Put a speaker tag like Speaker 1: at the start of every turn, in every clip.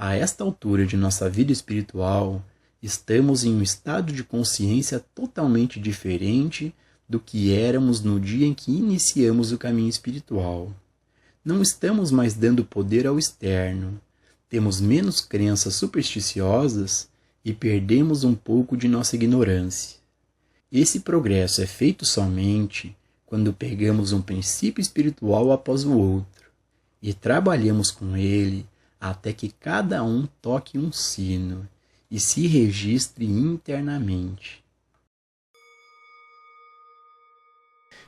Speaker 1: A esta altura de nossa vida espiritual, estamos em um estado de consciência totalmente diferente do que éramos no dia em que iniciamos o caminho espiritual. Não estamos mais dando poder ao externo, temos menos crenças supersticiosas e perdemos um pouco de nossa ignorância. Esse progresso é feito somente quando pegamos um princípio espiritual após o outro e trabalhamos com ele até que cada um toque um sino e se registre internamente.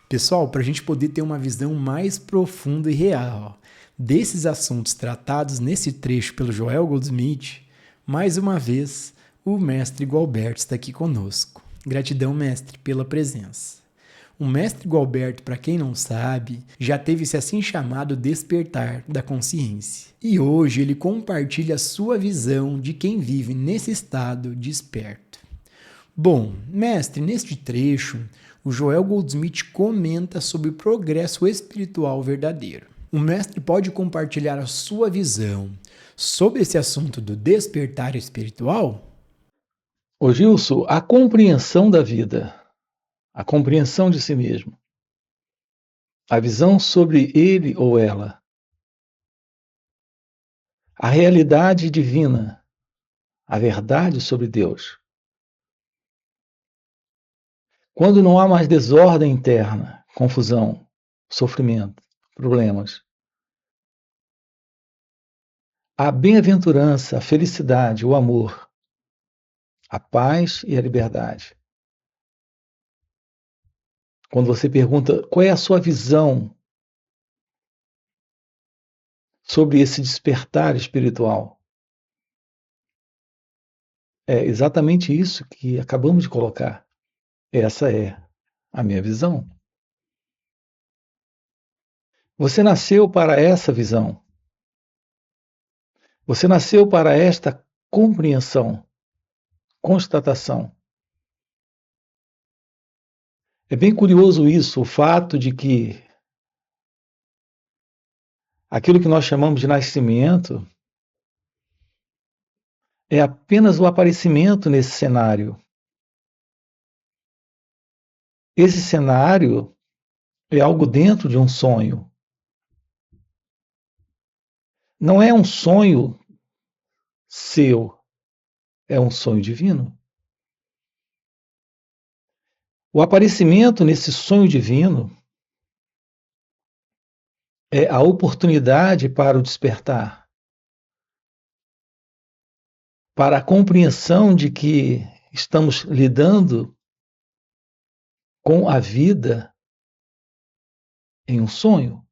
Speaker 2: Pessoal, para a gente poder ter uma visão mais profunda e real desses assuntos tratados nesse trecho pelo Joel Goldsmith, mais uma vez, o mestre Gualberto está aqui conosco. Gratidão, mestre, pela presença. O mestre Gualberto, para quem não sabe, já teve esse assim chamado despertar da consciência. E hoje ele compartilha a sua visão de quem vive nesse estado desperto. Bom, mestre, neste trecho, o Joel Goldsmith comenta sobre o progresso espiritual verdadeiro. O mestre pode compartilhar a sua visão sobre esse assunto do despertar espiritual?
Speaker 3: Ô Gilson, a compreensão da vida, a compreensão de si mesmo, a visão sobre ele ou ela, a realidade divina, a verdade sobre Deus. Quando não há mais desordem interna, confusão, sofrimento, problemas, a bem-aventurança, a felicidade, o amor, a paz e a liberdade. Quando você pergunta qual é a sua visão sobre esse despertar espiritual, é exatamente isso que acabamos de colocar. Essa é a minha visão. Você nasceu para essa visão. Você nasceu para esta compreensão, constatação. É bem curioso isso, o fato de que aquilo que nós chamamos de nascimento é apenas o aparecimento nesse cenário. Esse cenário é algo dentro de um sonho. Não é um sonho seu, é um sonho divino. O aparecimento nesse sonho divino é a oportunidade para o despertar, para a compreensão de que estamos lidando com a vida em um sonho.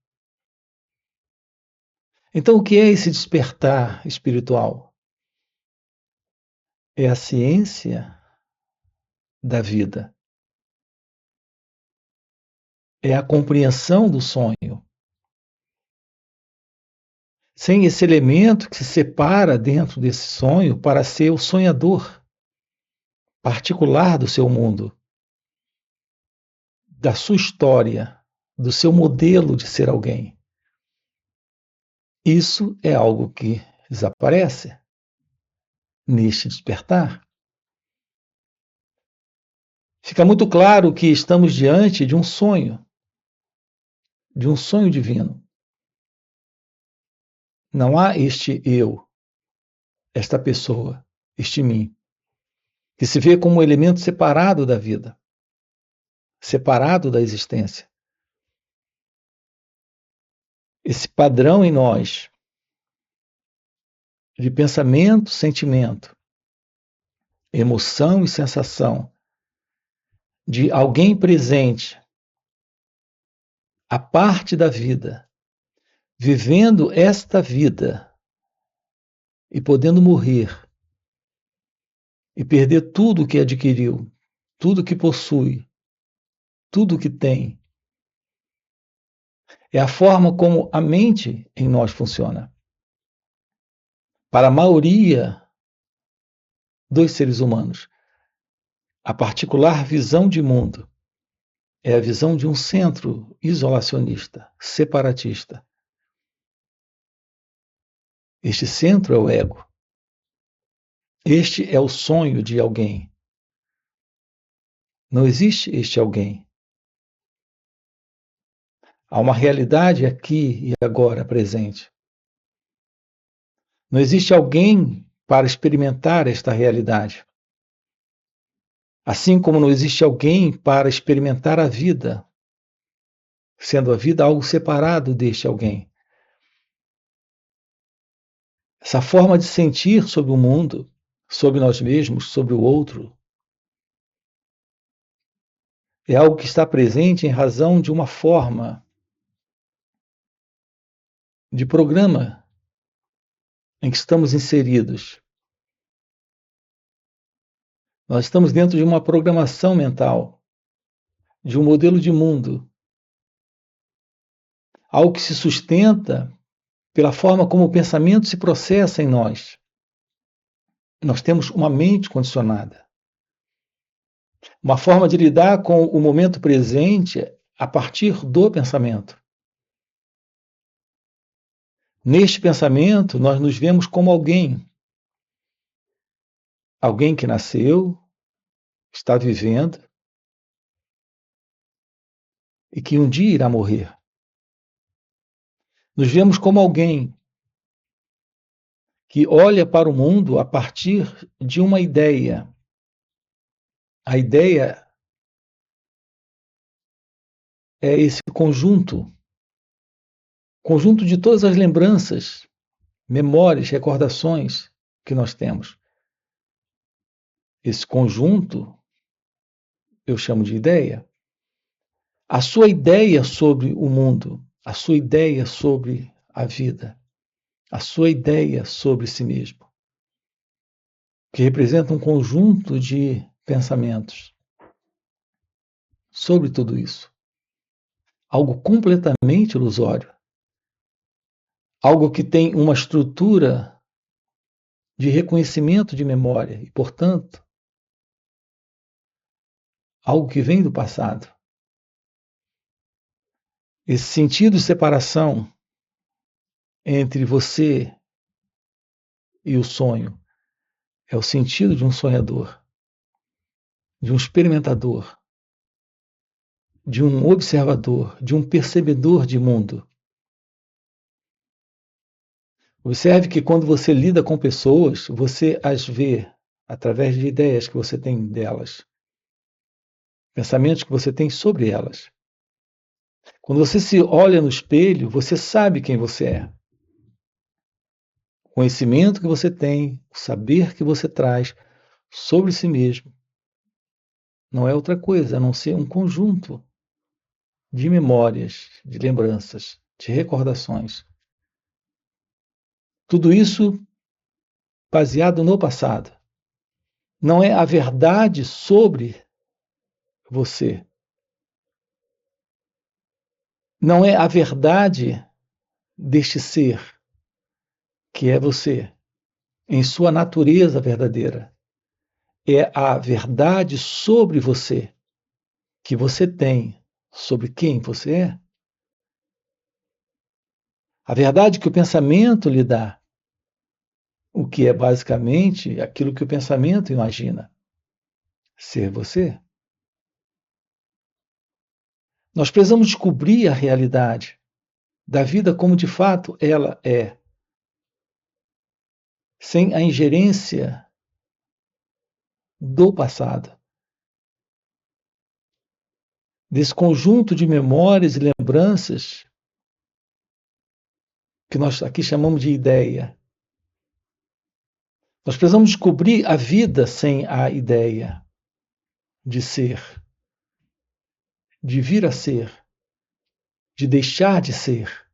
Speaker 3: Então, o que é esse despertar espiritual? É a ciência da vida. É a compreensão do sonho. Sem esse elemento que se separa dentro desse sonho para ser o sonhador particular do seu mundo, da sua história, do seu modelo de ser alguém. Isso é algo que desaparece neste despertar. Fica muito claro que estamos diante de um sonho divino. Não há este eu, esta pessoa, este mim, que se vê como um elemento separado da vida, separado da existência. Esse padrão em nós de pensamento, sentimento, emoção e sensação de alguém presente, a parte da vida, vivendo esta vida e podendo morrer e perder tudo que adquiriu, tudo que possui, tudo que tem. É a forma como a mente em nós funciona. Para a maioria dos seres humanos, a particular visão de mundo é a visão de um centro isolacionista, separatista. Este centro é o ego. Este é o sonho de alguém. Não existe este alguém. Há uma realidade aqui e agora presente. Não existe alguém para experimentar esta realidade. Assim como não existe alguém para experimentar a vida, sendo a vida algo separado deste alguém. Essa forma de sentir sobre o mundo, sobre nós mesmos, sobre o outro, é algo que está presente em razão de uma forma de programa em que estamos inseridos. Nós estamos dentro de uma programação mental, de um modelo de mundo, algo que se sustenta pela forma como o pensamento se processa em nós. Nós temos uma mente condicionada, uma forma de lidar com o momento presente a partir do pensamento. Neste pensamento, nós nos vemos como alguém que nasceu, está vivendo e que um dia irá morrer. Nos vemos como alguém que olha para o mundo a partir de uma ideia. A ideia é esse conjunto de todas as lembranças, memórias, recordações que nós temos. Esse conjunto eu chamo de ideia. A sua ideia sobre o mundo, a sua ideia sobre a vida, a sua ideia sobre si mesmo, que representa um conjunto de pensamentos sobre tudo isso. Algo completamente ilusório. Algo que tem uma estrutura de reconhecimento de memória e, portanto, algo que vem do passado. Esse sentido de separação entre você e o sonho é o sentido de um sonhador, de um experimentador, de um observador, de um percebedor de mundo. Observe que quando você lida com pessoas, você as vê através de ideias que você tem delas, pensamentos que você tem sobre elas. Quando você se olha no espelho, você sabe quem você é. O conhecimento que você tem, o saber que você traz sobre si mesmo, não é outra coisa a não ser um conjunto de memórias, de lembranças, de recordações. Tudo isso baseado no passado. Não é a verdade sobre você. Não é a verdade deste ser, que é você, em sua natureza verdadeira. É a verdade sobre você, que você tem, sobre quem você é. A verdade que o pensamento lhe dá, o que é basicamente aquilo que o pensamento imagina ser você. Nós precisamos descobrir a realidade da vida como de fato ela é, sem a ingerência do passado, desse conjunto de memórias e lembranças que nós aqui chamamos de ideia. Nós precisamos descobrir a vida sem a ideia de ser, de vir a ser, de deixar de ser.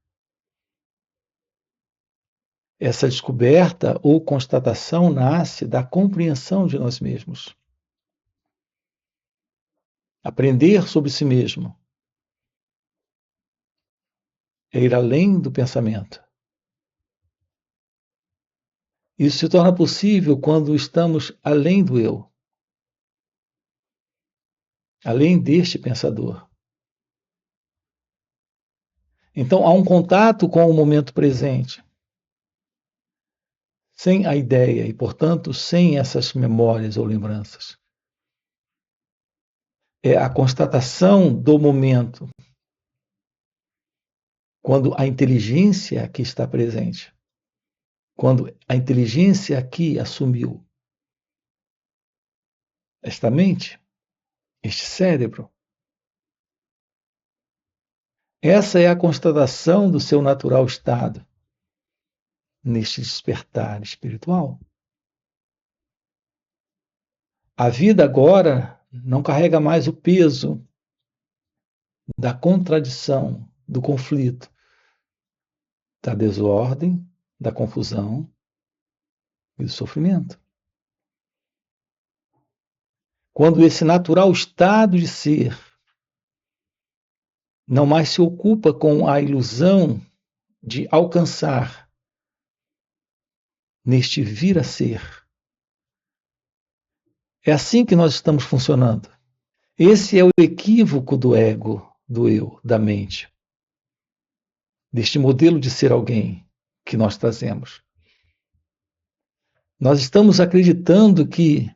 Speaker 3: Essa descoberta ou constatação nasce da compreensão de nós mesmos. Aprender sobre si mesmo é ir além do pensamento. Isso se torna possível quando estamos além do eu, além deste pensador. Então há um contato com o momento presente. sem a ideia e, portanto, sem essas memórias ou lembranças. É a constatação do momento, quando a inteligência aqui está presente, quando a inteligência aqui assumiu esta mente, este cérebro. Essa é a constatação do seu natural estado neste despertar espiritual. A vida agora não carrega mais o peso da contradição, do conflito, da desordem, da confusão e do sofrimento. Quando esse natural estado de ser não mais se ocupa com a ilusão de alcançar neste vir a ser. É assim que nós estamos funcionando. Esse é o equívoco do ego, do eu, da mente, deste modelo de ser alguém que nós trazemos. Nós estamos acreditando que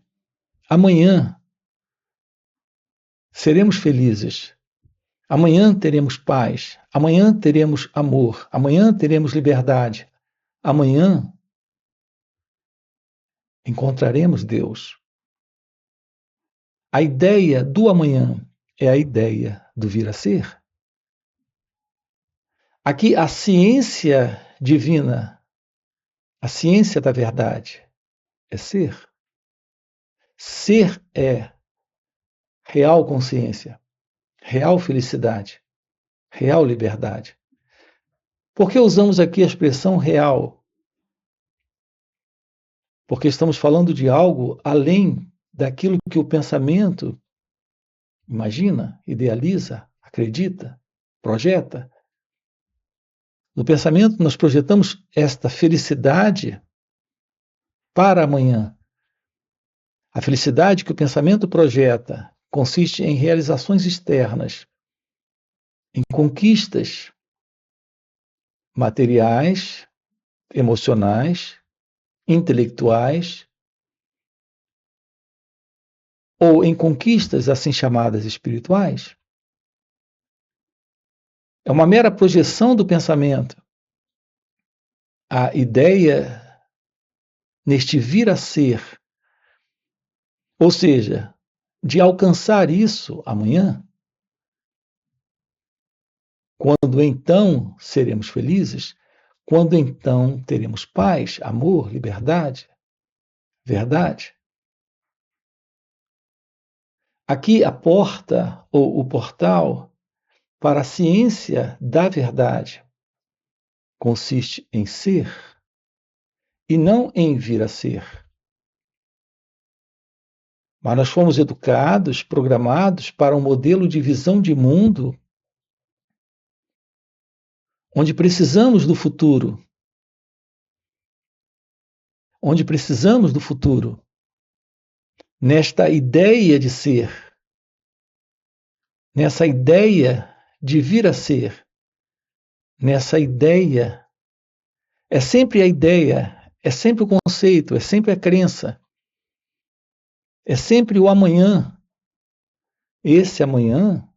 Speaker 3: amanhã seremos felizes, amanhã teremos paz, amanhã teremos amor, amanhã teremos liberdade, amanhã encontraremos Deus. A ideia do amanhã é a ideia do vir a ser. Aqui a ciência divina, a ciência da verdade, é ser. Ser é real consciência, real felicidade, real liberdade. Por que usamos aqui a expressão real? Porque estamos falando de algo além daquilo que o pensamento imagina, idealiza, acredita, projeta. No pensamento, nós projetamos esta felicidade para amanhã. A felicidade que o pensamento projeta consiste em realizações externas, em conquistas materiais, emocionais, intelectuais, ou em conquistas assim chamadas espirituais. É uma mera projeção do pensamento. A ideia neste vir a ser, ou seja, de alcançar isso amanhã, quando então seremos felizes, quando então teremos paz, amor, liberdade, verdade. Aqui a porta ou o portal para a ciência da verdade consiste em ser e não em vir a ser. Mas nós fomos educados, programados para um modelo de visão de mundo onde precisamos do futuro. Onde precisamos do futuro. Nesta ideia de ser. Nessa ideia de vir a ser. Nessa ideia. É sempre a ideia, é sempre o conceito, é sempre a crença. É sempre o amanhã. Esse amanhã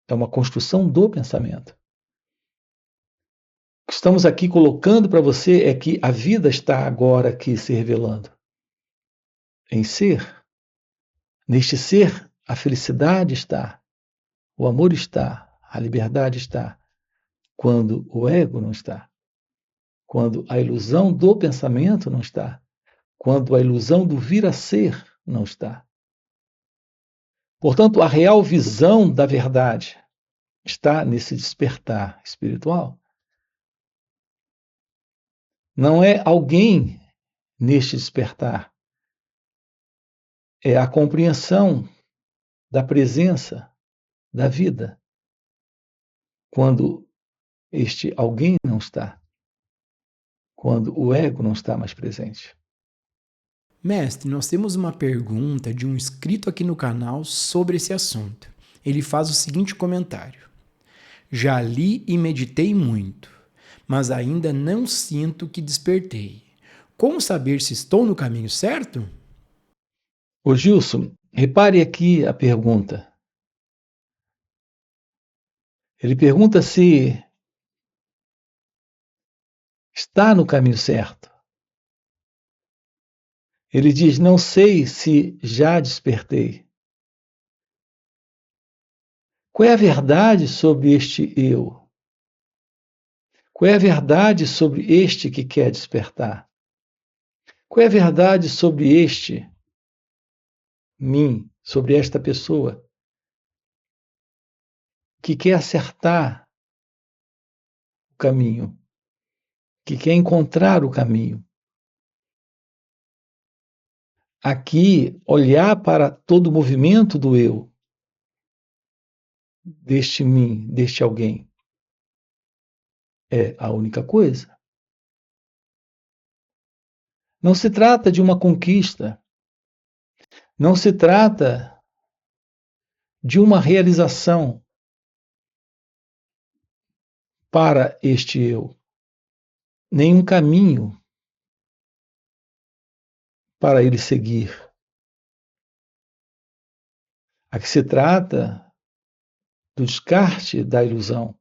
Speaker 3: é uma construção do pensamento. O que estamos aqui colocando para você é que a vida está agora aqui se revelando. Em ser. Neste ser, a felicidade está. O amor está. A liberdade está. Quando o ego não está. Quando a ilusão do pensamento não está. Quando a ilusão do vir a ser não está. Portanto, a real visão da verdade está nesse despertar espiritual. Não é alguém neste despertar. É a compreensão da presença da vida. Quando este alguém não está. Quando o ego não está mais presente.
Speaker 2: Mestre, nós temos uma pergunta de um inscrito aqui no canal sobre esse assunto. Ele faz o seguinte comentário. Já li e meditei muito, mas ainda não sinto que despertei. Como saber se estou no caminho certo?
Speaker 3: Ô Gilson, repare aqui a pergunta. Ele pergunta se está no caminho certo. Ele diz: não sei se já despertei. Qual é a verdade sobre este eu? Qual é a verdade sobre este que quer despertar? Qual é a verdade sobre este mim, sobre esta pessoa que quer acertar o caminho, que quer encontrar o caminho? Aqui, olhar para todo o movimento do eu, deste mim, deste alguém, é a única coisa. Não se trata de uma conquista, não se trata de uma realização para este eu, nem um caminho para ele seguir. Aqui se trata do descarte da ilusão,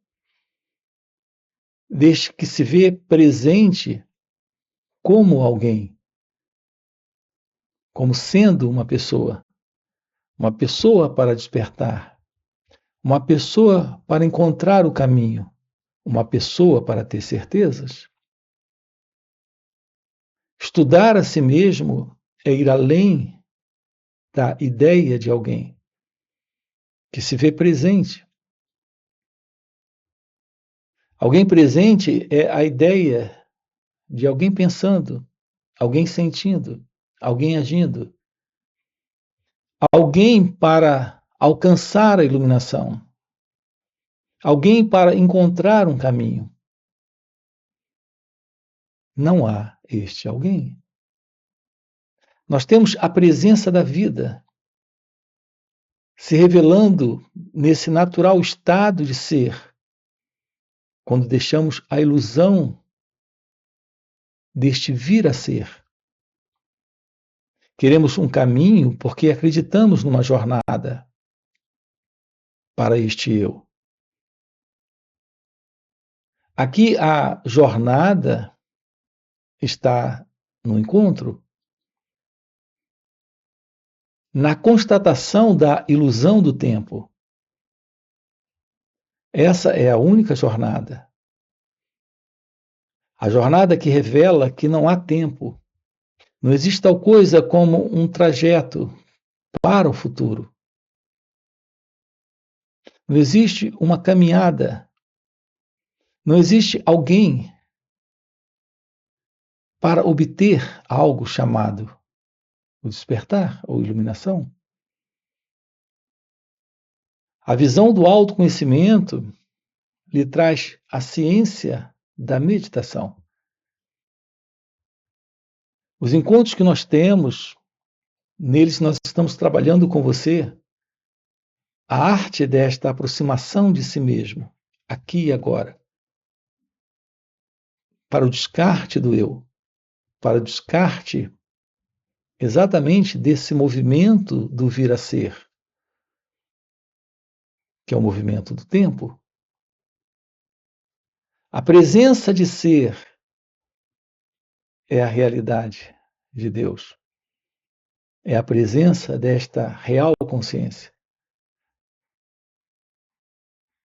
Speaker 3: desde que se vê presente como alguém, como sendo uma pessoa para despertar, uma pessoa para encontrar o caminho, uma pessoa para ter certezas. Estudar a si mesmo é ir além da ideia de alguém que se vê presente. Alguém presente é a ideia de alguém pensando, alguém sentindo, alguém agindo. Alguém para alcançar a iluminação. Alguém para encontrar um caminho. Não há este alguém. Nós temos a presença da vida se revelando nesse natural estado de ser, quando deixamos a ilusão deste vir a ser. Queremos um caminho porque acreditamos numa jornada para este eu. Aqui a jornada está no encontro, na constatação da ilusão do tempo. Essa é a única jornada. A jornada que revela que não há tempo. Não existe tal coisa como um trajeto para o futuro. Não existe uma caminhada. Não existe alguém para obter algo chamado o despertar ou iluminação. A visão do autoconhecimento lhe traz a ciência da meditação. Os encontros que nós temos, neles nós estamos trabalhando com você a arte desta aproximação de si mesmo, aqui e agora, para o descarte do eu, para o descarte exatamente desse movimento do vir a ser, que é o movimento do tempo. A presença de ser é a realidade de Deus. É a presença desta real consciência.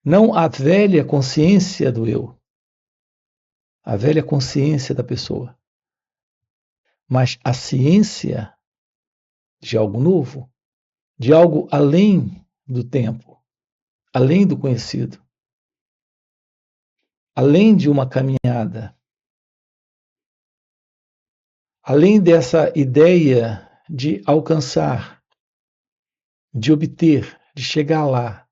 Speaker 3: Não a velha consciência do eu, a velha consciência da pessoa, mas a ciência de algo novo, de algo além do tempo, além do conhecido, além de uma caminhada, além dessa ideia de alcançar, de obter, de chegar lá.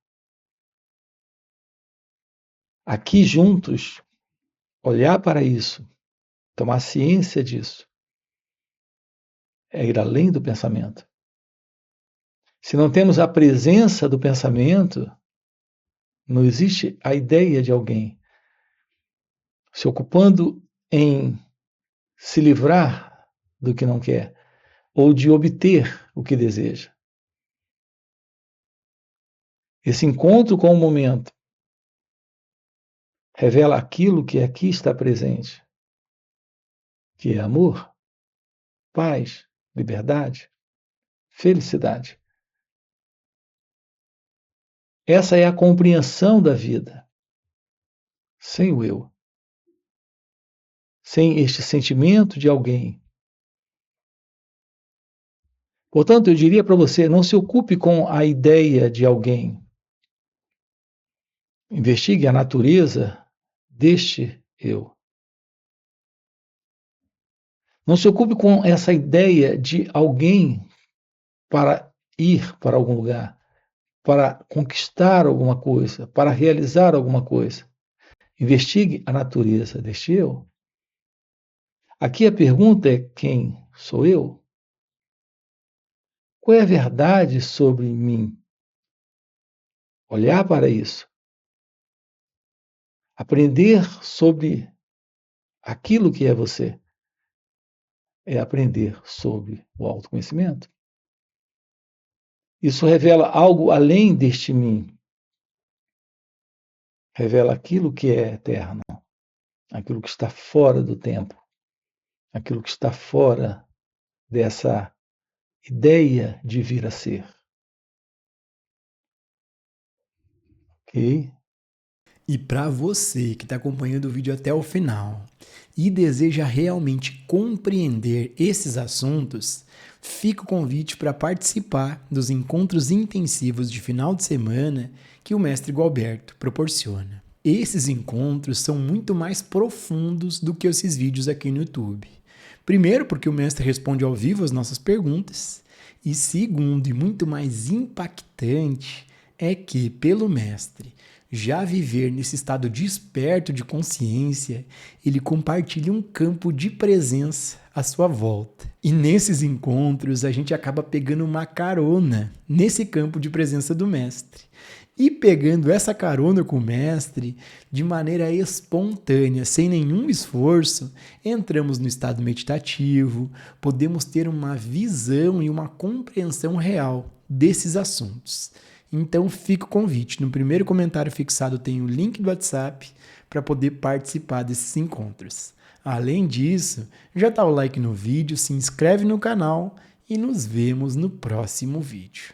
Speaker 3: Aqui juntos, olhar para isso, tomar ciência disso, é ir além do pensamento. Se não temos a presença do pensamento, não existe a ideia de alguém se ocupando em se livrar do que não quer, ou de obter o que deseja. Esse encontro com o momento revela aquilo que aqui está presente, que é amor, paz, liberdade, felicidade. Essa é a compreensão da vida, sem o eu, sem este sentimento de alguém. Portanto, eu diria para você, não se ocupe com a ideia de alguém. Investigue a natureza deste eu. Não se ocupe com essa ideia de alguém para ir para algum lugar, para conquistar alguma coisa, para realizar alguma coisa. Investigue a natureza deste eu. Aqui a pergunta é: quem sou eu? Qual é a verdade sobre mim? Olhar para isso. Aprender sobre aquilo que é você. É aprender sobre o autoconhecimento. Isso revela algo além deste mim. Revela aquilo que é eterno, aquilo que está fora do tempo, aquilo que está fora dessa ideia de vir a ser. Ok?
Speaker 2: E para você que está acompanhando o vídeo até o final e deseja realmente compreender esses assuntos, fica o convite para participar dos encontros intensivos de final de semana que o Mestre Gualberto proporciona. Esses encontros são muito mais profundos do que esses vídeos aqui no YouTube. Primeiro, porque o Mestre responde ao vivo as nossas perguntas. E segundo, e muito mais impactante, é que, pelo Mestre já viver nesse estado desperto de consciência, ele compartilha um campo de presença à sua volta. E nesses encontros, a gente acaba pegando uma carona nesse campo de presença do Mestre. E pegando essa carona com o Mestre, de maneira espontânea, sem nenhum esforço, entramos no estado meditativo, podemos ter uma visão e uma compreensão real desses assuntos. Então fica o convite. No primeiro comentário fixado tem o link do WhatsApp para poder participar desses encontros. Além disso, já dá o like no vídeo, se inscreve no canal e nos vemos no próximo vídeo.